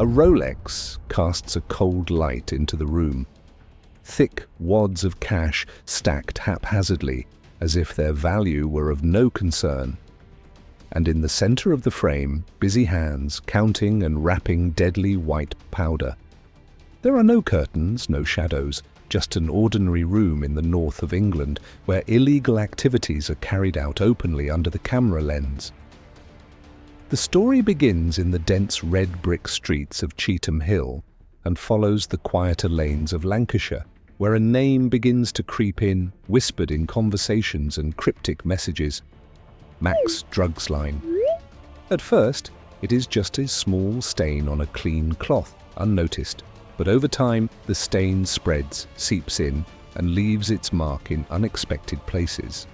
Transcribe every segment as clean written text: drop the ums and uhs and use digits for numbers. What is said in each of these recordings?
A Rolex casts a cold light into the room. Thick wads of cash stacked haphazardly, as if their value were of no concern. And in the center of the frame, busy hands counting and wrapping deadly white powder. There are no curtains, no shadows, just an ordinary room in the north of England where illegal activities are carried out openly under the camera lens. The story begins in the dense red brick streets of Cheetham Hill and follows the quieter lanes of Lancashire, where a name begins to creep in, whispered in conversations and cryptic messages. Mac's Drugs Line. At first, it is just a small stain on a clean cloth, unnoticed, but over time the stain spreads, seeps in, and leaves its mark in unexpected places.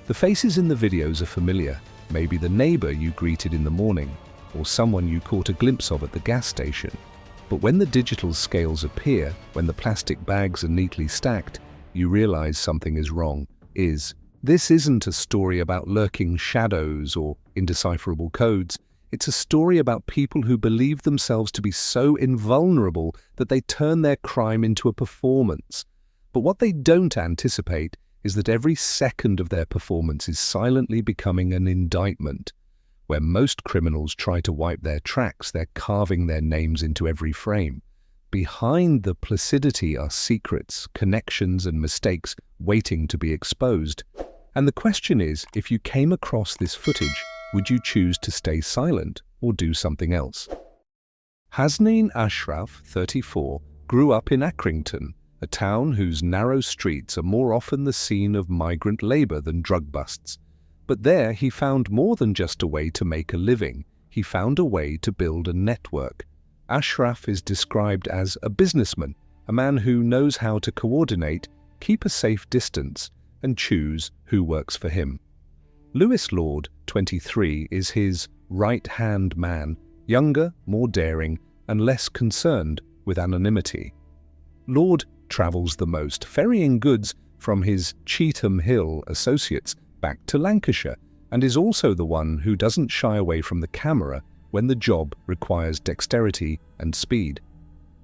The faces in the videos are familiar, maybe the neighbor you greeted in the morning, or someone you caught a glimpse of at the gas station. But when the digital scales appear, when the plastic bags are neatly stacked, you realize something is wrong. This isn't a story about lurking shadows or indecipherable codes. It's a story about people who believe themselves to be so invulnerable that they turn their crime into a performance. But what they don't anticipate is that every second of their performance is silently becoming an indictment. Where most criminals try to wipe their tracks, they're carving their names into every frame. Behind the placidity are secrets, connections, and mistakes waiting to be exposed. And the question is, if you came across this footage, would you choose to stay silent or do something else? Hasnain Ashraf, 34, grew up in Accrington, a town whose narrow streets are more often the scene of migrant labor than drug busts. But there he found more than just a way to make a living. He found a way to build a network. Ashraf is described as a businessman, a man who knows how to coordinate, keep a safe distance, and choose who works for him. Lewis Lord, 23, is his right-hand man, younger, more daring, and less concerned with anonymity. Lord travels the most, ferrying goods from his Cheetham Hill associates back to Lancashire, and is also the one who doesn't shy away from the camera when the job requires dexterity and speed.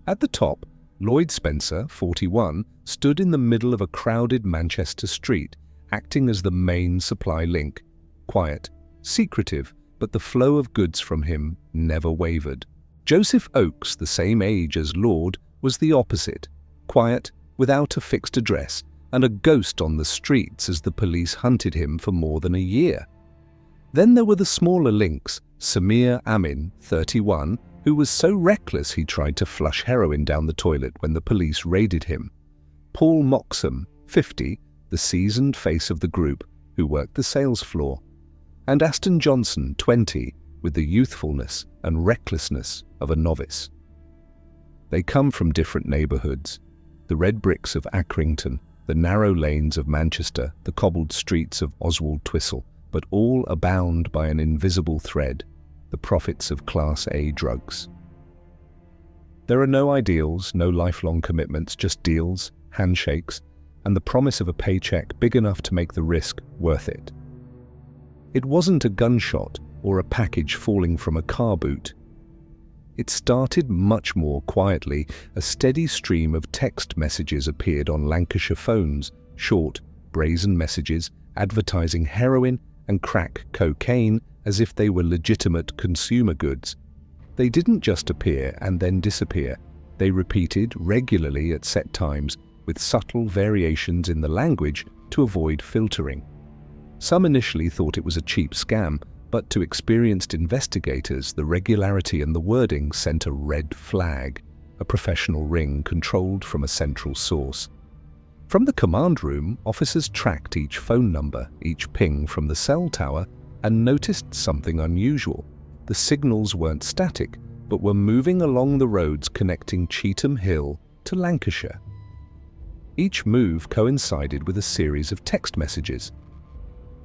At the top, Lloyd Spencer, 41, stood in the middle of a crowded Manchester street, acting as the main supply link. Quiet, secretive, but the flow of goods from him never wavered. Joseph Oakes, the same age as Lord, was the opposite. Quiet, without a fixed address, and a ghost on the streets as the police hunted him for more than a year. Then there were the smaller links, Samir Amin, 31, who was so reckless he tried to flush heroin down the toilet when the police raided him. Paul Moxham, 50, the seasoned face of the group, who worked the sales floor. And Aston Johnson, 20, with the youthfulness and recklessness of a novice. They come from different neighborhoods. The red bricks of Accrington, the narrow lanes of Manchester, the cobbled streets of Oswald Twistle, but all are bound by an invisible thread, the profits of Class A drugs. There are no ideals, no lifelong commitments, just deals, handshakes, and the promise of a paycheck big enough to make the risk worth it. It wasn't a gunshot or a package falling from a car boot. It started much more quietly. A steady stream of text messages appeared on Lancashire phones, short, brazen messages advertising heroin and crack cocaine as if they were legitimate consumer goods. They didn't just appear and then disappear. They repeated regularly at set times with subtle variations in the language to avoid filtering. Some initially thought it was a cheap scam, but to experienced investigators, the regularity and the wording sent a red flag, a professional ring controlled from a central source. From the command room, officers tracked each phone number, each ping from the cell tower, and noticed something unusual. The signals weren't static, but were moving along the roads connecting Cheetham Hill to Lancashire. Each move coincided with a series of text messages.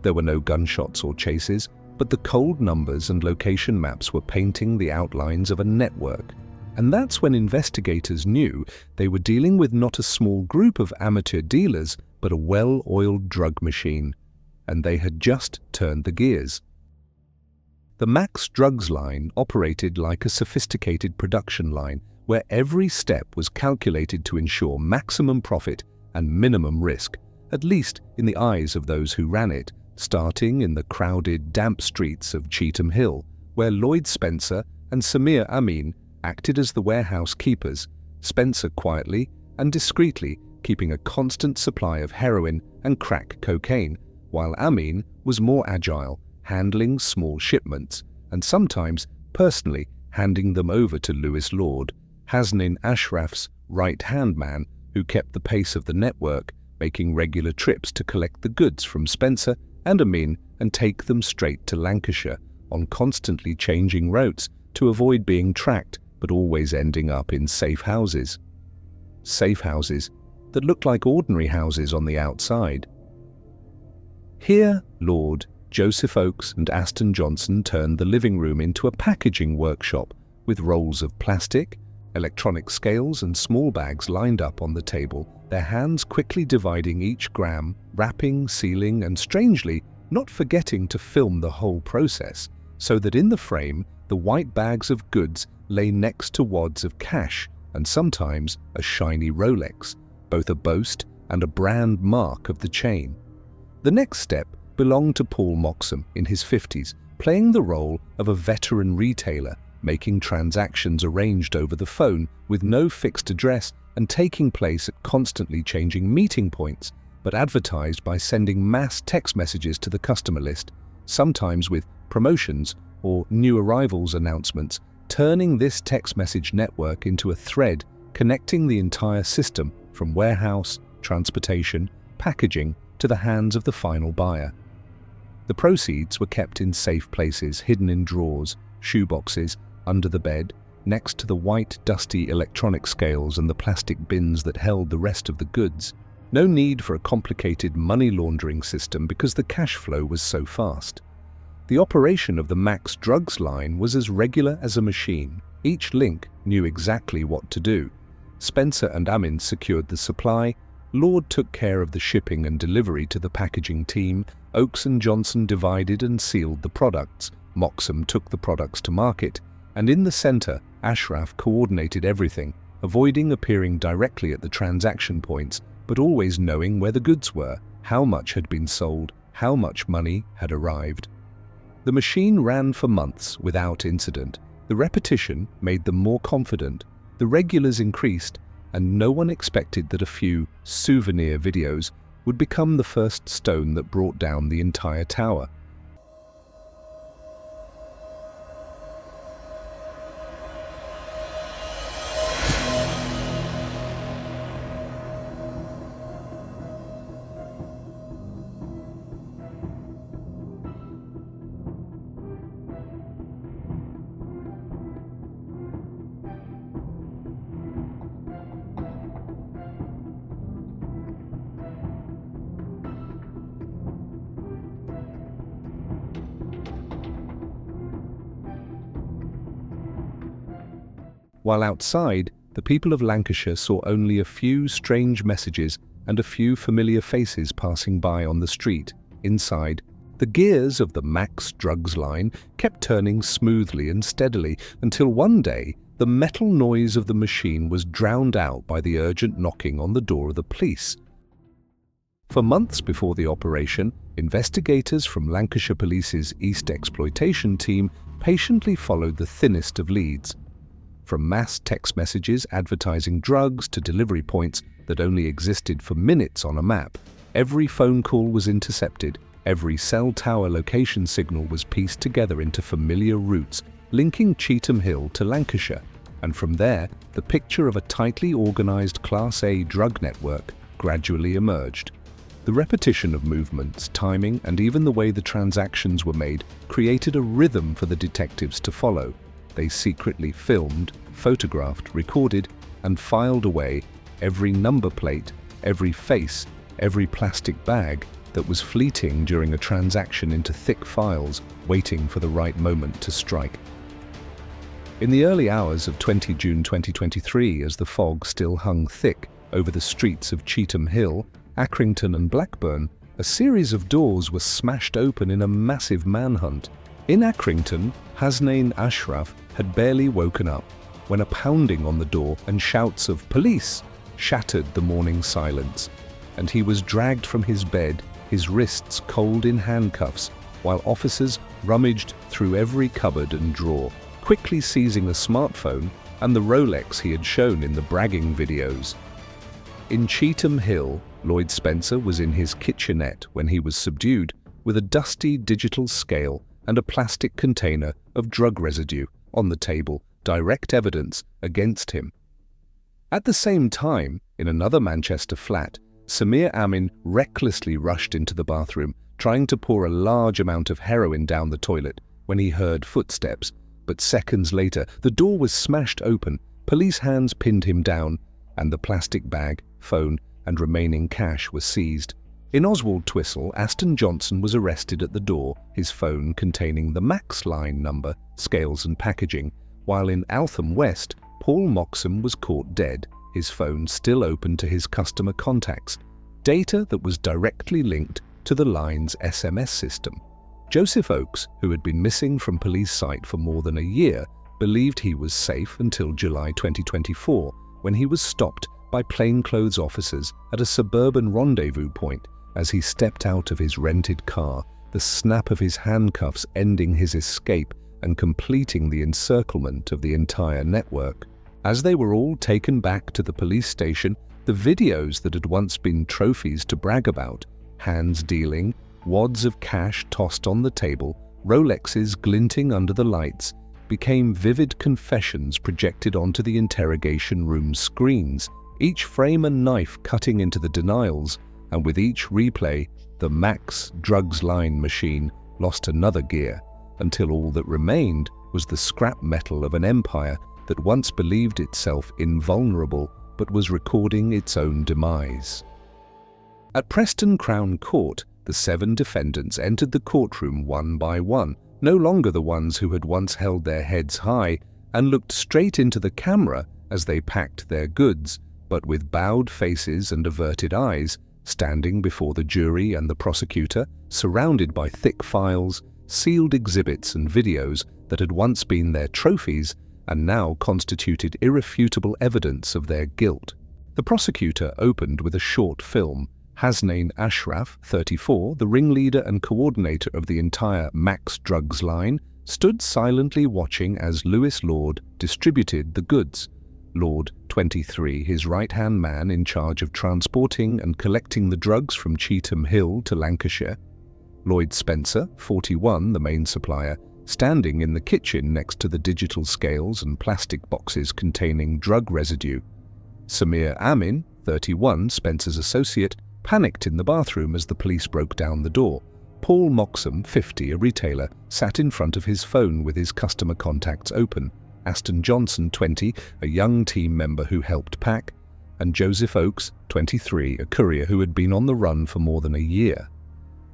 There were no gunshots or chases, but the cold numbers and location maps were painting the outlines of a network. And that's when investigators knew they were dealing with not a small group of amateur dealers, but a well-oiled drug machine. And they had just turned the gears. The Max Drugs line operated like a sophisticated production line where every step was calculated to ensure maximum profit and minimum risk, at least in the eyes of those who ran it, starting in the crowded, damp streets of Cheetham Hill, where Lloyd Spencer and Samir Amin acted as the warehouse keepers, Spencer quietly and discreetly keeping a constant supply of heroin and crack cocaine, while Amin was more agile, handling small shipments, and sometimes personally handing them over to Lewis Lord, Hasnain Ashraf's right-hand man, who kept the pace of the network, making regular trips to collect the goods from Spencer and Amin and take them straight to Lancashire on constantly changing routes to avoid being tracked, but always ending up in safe houses. Safe houses that looked like ordinary houses on the outside. Here, Lord, Joseph Oakes and Aston Johnson turned the living room into a packaging workshop with rolls of plastic, electronic scales and small bags lined up on the table, their hands quickly dividing each gram, wrapping, sealing and, strangely, not forgetting to film the whole process, so that in the frame the white bags of goods lay next to wads of cash and sometimes a shiny Rolex, both a boast and a brand mark of the chain. The next step belonged to Paul Moxham in his 50s, playing the role of a veteran retailer, making transactions arranged over the phone with no fixed address and taking place at constantly changing meeting points, but advertised by sending mass text messages to the customer list, sometimes with promotions or new arrivals announcements, turning this text message network into a thread connecting the entire system from warehouse, transportation, packaging to the hands of the final buyer. The proceeds were kept in safe places, hidden in drawers, shoeboxes, under the bed, next to the white, dusty electronic scales and the plastic bins that held the rest of the goods. No need for a complicated money laundering system because the cash flow was so fast. The operation of the Max Drugs line was as regular as a machine. Each link knew exactly what to do. Spencer and Amin secured the supply, Lord took care of the shipping and delivery to the packaging team, Oakes and Johnson divided and sealed the products, Moxham took the products to market, and in the center, Ashraf coordinated everything, avoiding appearing directly at the transaction points, but always knowing where the goods were, how much had been sold, how much money had arrived. The machine ran for months without incident. The repetition made them more confident, the regulars increased, and no one expected that a few souvenir videos would become the first stone that brought down the entire tower. While outside, the people of Lancashire saw only a few strange messages and a few familiar faces passing by on the street. Inside, the gears of the Max Drugs line kept turning smoothly and steadily until one day the metal noise of the machine was drowned out by the urgent knocking on the door of the police. For months before the operation, investigators from Lancashire Police's East Exploitation team patiently followed the thinnest of leads. From mass text messages advertising drugs to delivery points that only existed for minutes on a map, every phone call was intercepted, every cell tower location signal was pieced together into familiar routes linking Cheetham Hill to Lancashire, and from there the picture of a tightly organized Class A drug network gradually emerged. The repetition of movements, timing, and even the way the transactions were made created a rhythm for the detectives to follow. They secretly filmed, photographed, recorded, and filed away every number plate, every face, every plastic bag that was fleeting during a transaction into thick files, waiting for the right moment to strike. In the early hours of 20 June 2023, as the fog still hung thick over the streets of Cheetham Hill, Accrington and Blackburn, a series of doors were smashed open in a massive manhunt. In Accrington, Hasnain Ashraf had barely woken up when a pounding on the door and shouts of "police" shattered the morning silence, and he was dragged from his bed, his wrists cold in handcuffs, while officers rummaged through every cupboard and drawer, quickly seizing a smartphone and the Rolex he had shown in the bragging videos. In Cheetham Hill, Lloyd Spencer was in his kitchenette when he was subdued, with a dusty digital scale and a plastic container of drug residue on the table, direct evidence against him. At the same time, in another Manchester flat, Samir Amin recklessly rushed into the bathroom, trying to pour a large amount of heroin down the toilet when he heard footsteps. But seconds later, the door was smashed open, police hands pinned him down, and the plastic bag, phone, and remaining cash were seized. In Oswald Twistle, Aston Johnson was arrested at the door, his phone containing the Max line number, scales and packaging, while in Altham West, Paul Moxham was caught dead, his phone still open to his customer contacts, data that was directly linked to the line's SMS system. Joseph Oakes, who had been missing from police sight for more than a year, believed he was safe until July 2024, when he was stopped by plainclothes officers at a suburban rendezvous point as he stepped out of his rented car, the snap of his handcuffs ending his escape and completing the encirclement of the entire network. As they were all taken back to the police station, the videos that had once been trophies to brag about, hands dealing, wads of cash tossed on the table, Rolexes glinting under the lights, became vivid confessions projected onto the interrogation room screens, each frame a knife cutting into the denials, and with each replay, the Max drugs line machine lost another gear, until all that remained was the scrap metal of an empire that once believed itself invulnerable but was recording its own demise. At Preston Crown Court, the 7 defendants entered the courtroom one by one, no longer the ones who had once held their heads high and looked straight into the camera as they packed their goods, but with bowed faces and averted eyes, standing before the jury and the prosecutor, surrounded by thick files, sealed exhibits and videos that had once been their trophies and now constituted irrefutable evidence of their guilt. The prosecutor opened with a short film. Hasnain Ashraf, 34, the ringleader and coordinator of the entire Max drugs line, stood silently watching as Lewis Lord distributed the goods. Lord, 23, his right-hand man in charge of transporting and collecting the drugs from Cheetham Hill to Lancashire. Lloyd Spencer, 41, the main supplier, standing in the kitchen next to the digital scales and plastic boxes containing drug residue. Samir Amin, 31, Spencer's associate, panicked in the bathroom as the police broke down the door. Paul Moxham, 50, a retailer, sat in front of his phone with his customer contacts open. Aston Johnson, 20, a young team member who helped pack, and Joseph Oakes, 23, a courier who had been on the run for more than a year.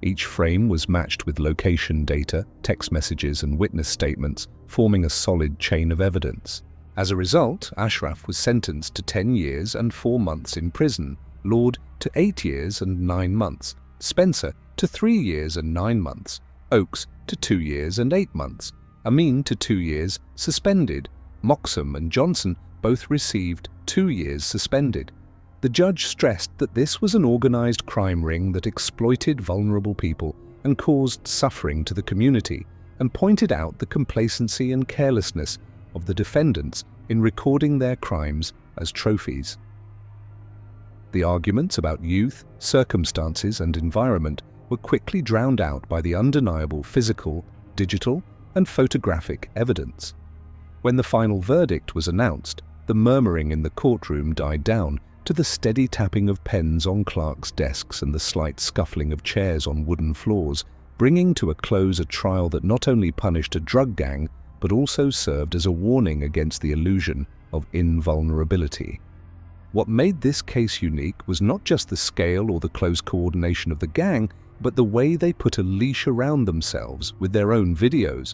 Each frame was matched with location data, text messages and witness statements, forming a solid chain of evidence. As a result, Ashraf was sentenced to 10 years and 4 months in prison, Lord to 8 years and 9 months, Spencer to 3 years and 9 months, Oakes to 2 years and 8 months, Amin to 2 years suspended. Moxham and Johnson both received 2 years suspended. The judge stressed that this was an organized crime ring that exploited vulnerable people and caused suffering to the community, and pointed out the complacency and carelessness of the defendants in recording their crimes as trophies. The arguments about youth, circumstances, and environment were quickly drowned out by the undeniable physical, digital, and photographic evidence. When the final verdict was announced, the murmuring in the courtroom died down to the steady tapping of pens on clerks' desks and the slight scuffling of chairs on wooden floors, bringing to a close a trial that not only punished a drug gang, but also served as a warning against the illusion of invulnerability. What made this case unique was not just the scale or the close coordination of the gang, but the way they put a leash around themselves with their own videos.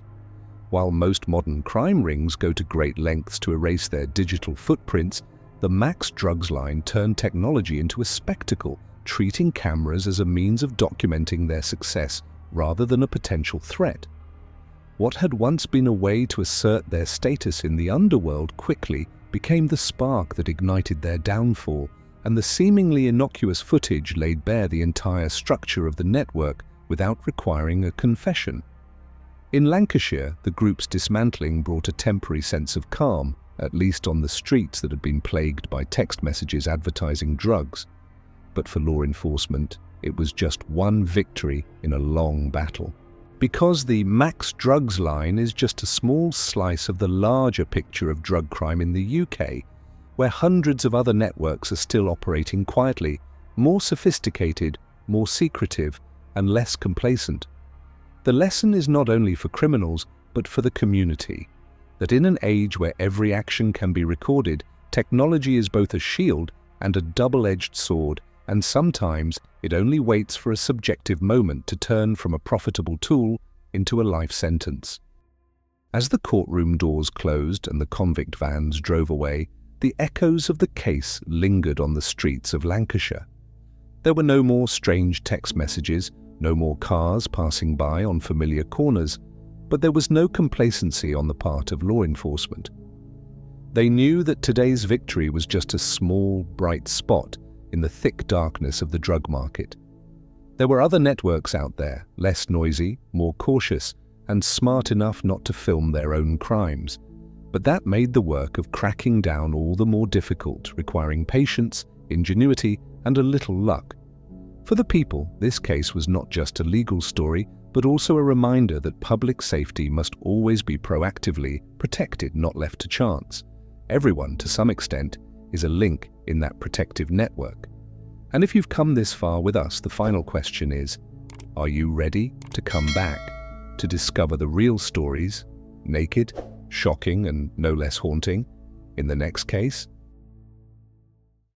While most modern crime rings go to great lengths to erase their digital footprints, the Max drugs line turned technology into a spectacle, treating cameras as a means of documenting their success rather than a potential threat. What had once been a way to assert their status in the underworld quickly became the spark that ignited their downfall, and the seemingly innocuous footage laid bare the entire structure of the network without requiring a confession. In Lancashire, the group's dismantling brought a temporary sense of calm, at least on the streets that had been plagued by text messages advertising drugs. But for law enforcement, it was just one victory in a long battle. Because the Max Drugs line is just a small slice of the larger picture of drug crime in the UK, where hundreds of other networks are still operating quietly, more sophisticated, more secretive, and less complacent. The lesson is not only for criminals, but for the community, that in an age where every action can be recorded, technology is both a shield and a double-edged sword, and sometimes it only waits for a subjective moment to turn from a profitable tool into a life sentence. As the courtroom doors closed and the convict vans drove away, the echoes of the case lingered on the streets of Lancashire. There were no more strange text messages, no more cars passing by on familiar corners, but there was no complacency on the part of law enforcement. They knew that today's victory was just a small, bright spot in the thick darkness of the drug market. There were other networks out there, less noisy, more cautious, and smart enough not to film their own crimes. But that made the work of cracking down all the more difficult, requiring patience, ingenuity, and a little luck. For the people, this case was not just a legal story, but also a reminder that public safety must always be proactively protected, not left to chance. Everyone, to some extent, is a link in that protective network. And if you've come this far with us, the final question is, are you ready to come back, to discover the real stories, naked, shocking, and no less haunting, in the next case?